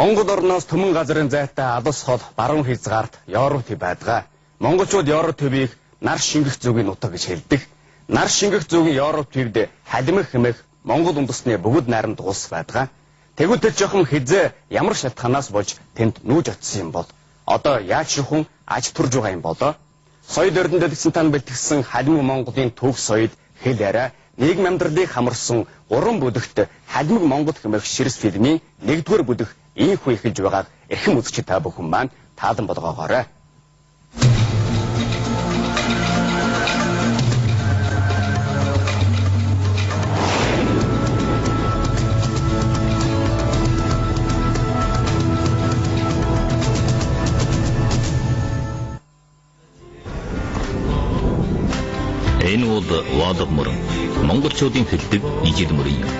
Монгол орноос төмөн газрын зайтай алус хол баруун хязгаарт Европ төв байдаг. Монголчууд Европ төвийг нар шингэх зүгийн нутаг гэж хэлдэг. Нар шингэх зүгийн Европ төвд халимх хэмэх Монгол үндэстний бүгд найрамд улс байдаг. Тэгвэл тэр жоохон хизээ ямар шалтгаанаас болж тэнд нүүж очсон юм бол одоо яаж шихэн аж турж байгаа юм болоо? Соёл өрдөнд дэлгэсэн бэлтгэсэн халимг Монголын төв соёл хэл яриа нийгэм амьдралыг хамарсан 3 бүлэгт халимг Монгол хэмээх ширс фильмийн 1-р бүлэг ийхүү эхэлж байгааг эрхэм үзэгч та бүхэн маань таалан болгоогоорой. Энэ бол Вадаг мөрөн. Монголчуудын хэлдэг ижил мөрөн юм.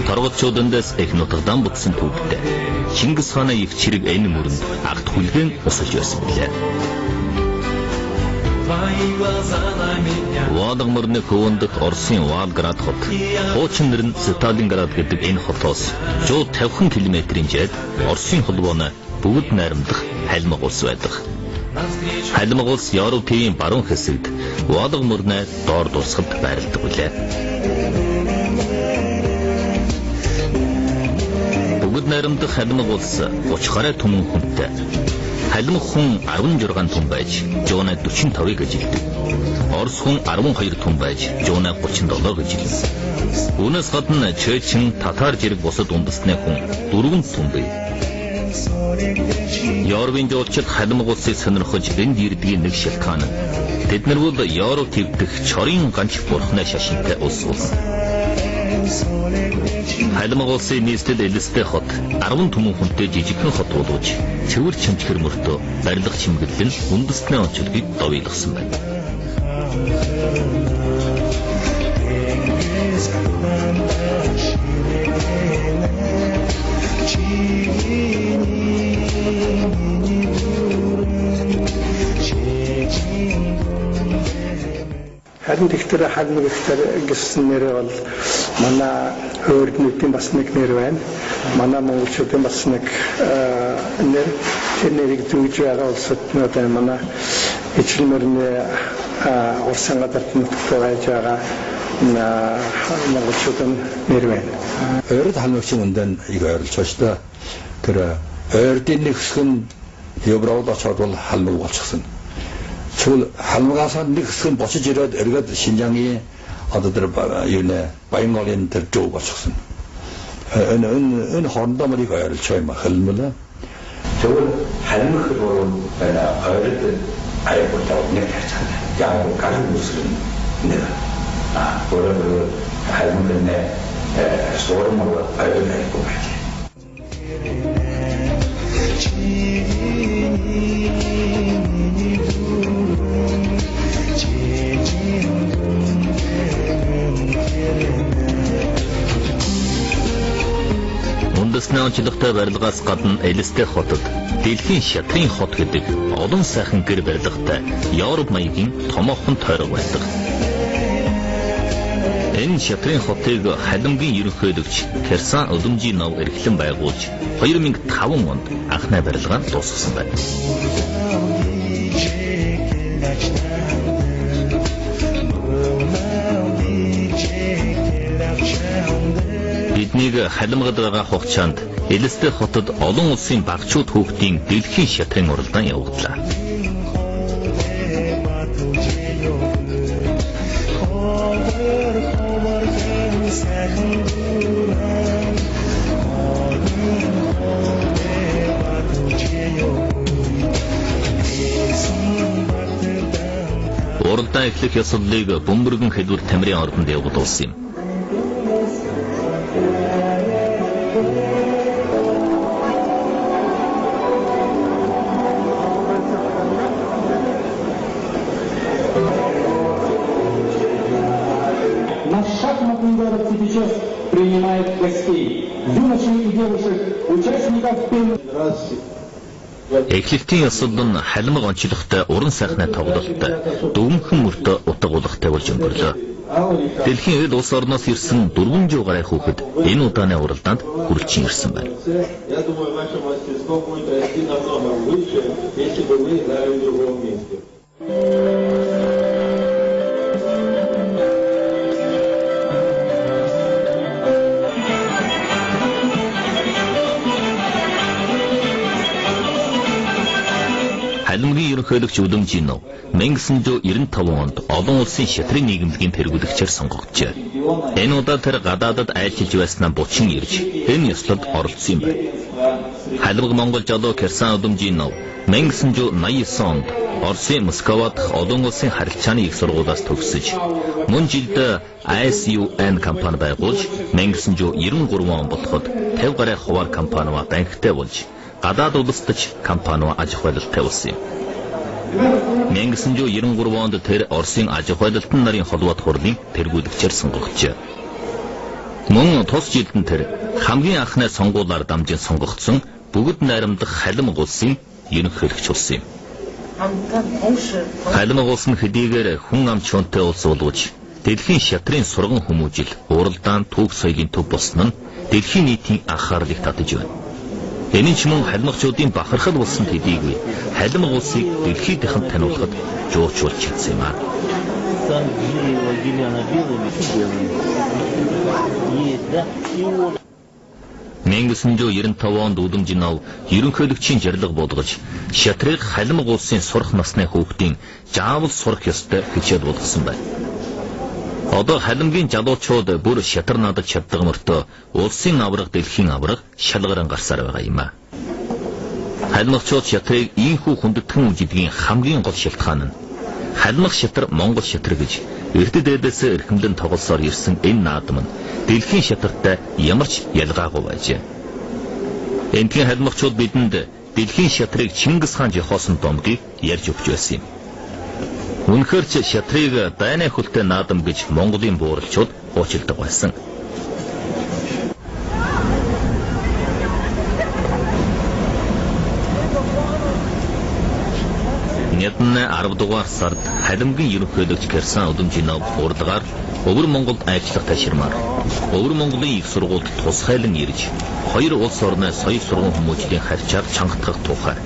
Торгоцчуудандаас их нутагдан бүтсэн төвдтэй. Чингис хааны их чирэг энэ мөрөнд агт хүлгэн усалж байсан билээ. Вадаг мөрний хөвөндөх Оросын Волгоград хот. Хуучин нэр нь Сталинград гэдэг энэ хотоос 150 км-ийн зайд Оросын холбооны бүгд найрамдах халимг улс байдаг. Халимг улс Европын баруун хэсэгт Вадаг мөрний доор дурсгалд байрладаг билээ. Бүгд найрамдах халимг улс 30 гаруй түмэн хүнтэй. Халимг хүн 16 түн байж, жууна 45-ыг ажилдаг. Орос хүн 12 түн байж, жууна 37-ыг ажилдаг. Үүнээс гадна Чечин, Татар зэрэг бусад үндэстний хүн 4 түн бай. Европын жуулчид халимг улсыг сонирхож энд ирдгийн нэг шалтгаан нь тэд нар бол Европ твдэх чорын ганч бурхны шашинтай улс болсон. Халимг улсын нийслэл элэстэй хот 10 түмэн хүнтэй жижигхэн хот болгож цэвэр чимчгэр мөртөө барилга чимэглэл нь үндэстний онцлогийг довойлгосон байна. Харин тэгтэр халимг гэсэн нэр бол манай өөрнүүдийн бас нэг нэр байна. Манай монголчуудын бас нэг нэр тэр нэрийг зүүж байгаа улсад одоо манай ижил мөрний Оросын гадарт нутагт байж байгаа монголчуудын нэр байна. Ойрд халимгчийн үндэн их ойрлож байна шүү дээ. Тэр ойрдын нэг хэсэг нь Европод очоод бол халимг болчихсон. Чул халмгаас нэг хэсэг нь босож ирээд эргээд Шинжаангийн одоо тэр юунэ Баянголын тэр төв болчихсон. Энэ хоорондоо мөрийг ойрлож байгаа юм хэлмэлээ. Тэгвэл халмг бол ойрд аягүй нэг хайцаа. Яг гал үсгэн нэг өөрөөр халмг нэ суурмаг ойрд аягүй байна. Үндэсний онцлогтой барилгаас гадна элэстэй хотод дэлхийн шатрын хот гэдэг олон сайхан гэр барилгатай Европ маягийн томоохон тойрог байдаг. Энэ шатрын хотыг халимгийн ерөнхийлөгч Керсан Удамжийн нов эрхлэн байгуулж 2005 онд анхны барилгаа дуусгасан байна. Биднийг халимгад байгаа хугацаанд элэстэй хотод олон улсын багчууд хүүхдийн дэлхийн шатрын уралдаан явагдлаа. Уралдаан эхлэх ёслолыг бөмбөргөн хэлбэр тамирын ордонд явуулсан юм. Принимает гостей, юношей и девушек, участников первого. Эхлэлтийн ёслол нь халимг онцлогтой уран сайхны тоглолттой дөвмхөн мөртөө утга уулгатай болж өнгөрлөө. Дэлхийн эд улс орноос ирсэн 400 гаруй хүүхэд энэ удааны уралдаанд хүрэлцэн ирсэн байна. Я думаю, ваше мастерство будет расти намного выше, если бы вы играли в другом месте. Халимгийн ерөнхийлөгч Удамжин 1995 онд олон улсын шатрын нийгэмлэгийн тэргүүлэгчээр сонгогджээ. Энэ удаа тэр гадаадад айлчилж байснаа бучин ирж энэ ёслолд оролцсон юм байна. Халимг Монгол жолоо Кирсан Удамжин 1989 онд Оросын Москва дахь олон улсын харилцааны их сургуулиас төгсөж мөн жилд ISUN компани байгуулж 1993 он ботход 50 гаруй хуваар компаниа банктай болж гадаад улсдч компани аж ахуй байлалт тавьсан юм. 1993 онд тэр Оросын аж ахуй байлалтын нарын холбоот хурлын тэргүүлэгчээр сонгогджээ. Мөн тус жилд нь тэр хамгийн анхны сонгуулиар дамжин сонгогдсон бүгд найрамдах Халимг улсын ерөнхийлөгч болсон юм. Халимг улс нь хэдийгээр хүн амч хүнтэй улс боловч дэлхийн шатрын сурган хүмүүжил уралдаан төв соёлын төв болсон нь дэлхийн нийтийн анхаарлыг татаж байна. Энэ ч мөн халимгчуудын бахархал болсон төдийгүй Халимг улсыг дэлхийд дахин таниулахад жуулчулж чадсан юм аа. 1995 онд Удамжин ерөнхийлөгчийн жарлага болгож шатрыг Халимг улсын сурах насны хүүхдийн заавал сурах ёстой хичээл болгосон байна. Одоо Халимгийн залуучууд бүр шатар надад чаддаг мөртөө улсын авраг дэлхийн авраг шалгаран гарсаар байгаа юм аа. Халимгчууд шатрыг ийхүү хүндэтгэн үжилгийн хамгийн гол шалтгаан нь Халимг шатар Монгол шатар гэж эрдэд эдээс эрхэмлэн тоглосоор ирсэн энэ наадам нь дэлхийн шатартай ямар ч ялгаагүй байжээ. Энтгийн халимгчууд бидэнд дэлхийн шатрыг Чингис хаан жохоосон домгийг ярьж өгч байсан юм. Үнэхээр ч шатрыг дайны хөлтэй наадам гэж Монголын бууралчууд хуучилдаг байсан. Нятны 10 дугаар сард Халимгийн ерөнхийлөгч Кирсан Удамжин урлагаар Өвөр Монголд айлчлах таширмаар Өвөр Монголын их сургуульд тусгайлан ирж хоёр улс орны соёл сургууль хүмүүжлийн харьцааг чангатгах тухай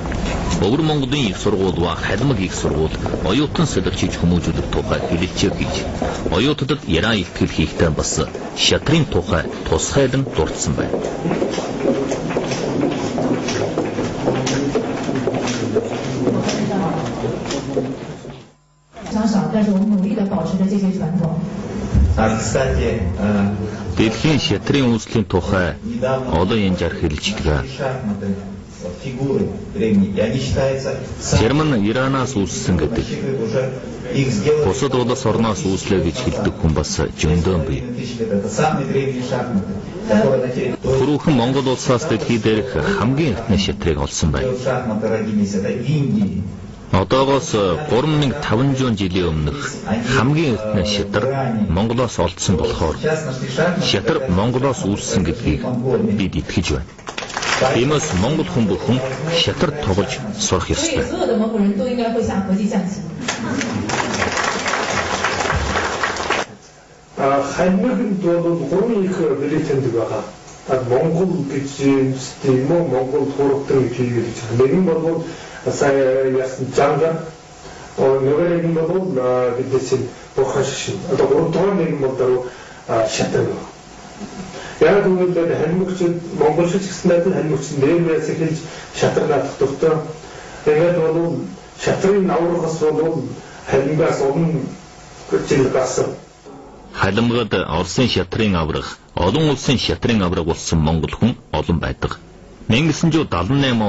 Өвөр Монголын их сургууль ба Халимг их сургууль оюутан сэлгчиж хүмүүжүүлэх тухай хэлэлцээ хийж оюутнуудад яраа ихтгэл хийхдээ бас шатрын тухай тусгайлан дурдсан байна. 但是我们努力地保持着这些传统。 Дэлхийн шатрын үүслийн тухай олон янзаар хэлэлцдэг. Герман Иранаас үүссэн гэдэг. Бусад улс орноос үүслээ гэж хэлдэг хүн бас жөндөөн бий. Түрүүхэн Монгол улсаас дэлхий дээрх хамгийн эртний шатрыг олсон байна. Одоогоос 3500 жилийн өмнөх хамгийн эртний шатар Монголоос олдсон болохоор шатар Монголоос үүссэн гэдгийг бид итгэж байна. Тиймээс Монгол хүн бүхэн шатар тоглож сурах ёстой. Халимгын бол гурван их билетэнд байгаа. Монгол гэж юм уу Монгол хурагтар гэж хэлж байгаа. Нэг нь бол сая ясн жанга нөгөө нэг бол бидэсэн бохаш одоо гурван нэг бол дөрөв шатар. Яг үйл халимгч Монгол шиг гэснээр халимгч нэрээс хэлж шатар наадах дуртай. Тэгээд бол шатрын аврагаас бол халимгаас өмнө гэж гарсан. Халимгад Оросын шатрын авраг, олон улсын шатрын авраг болсон монгол хүн олон байдаг. 1978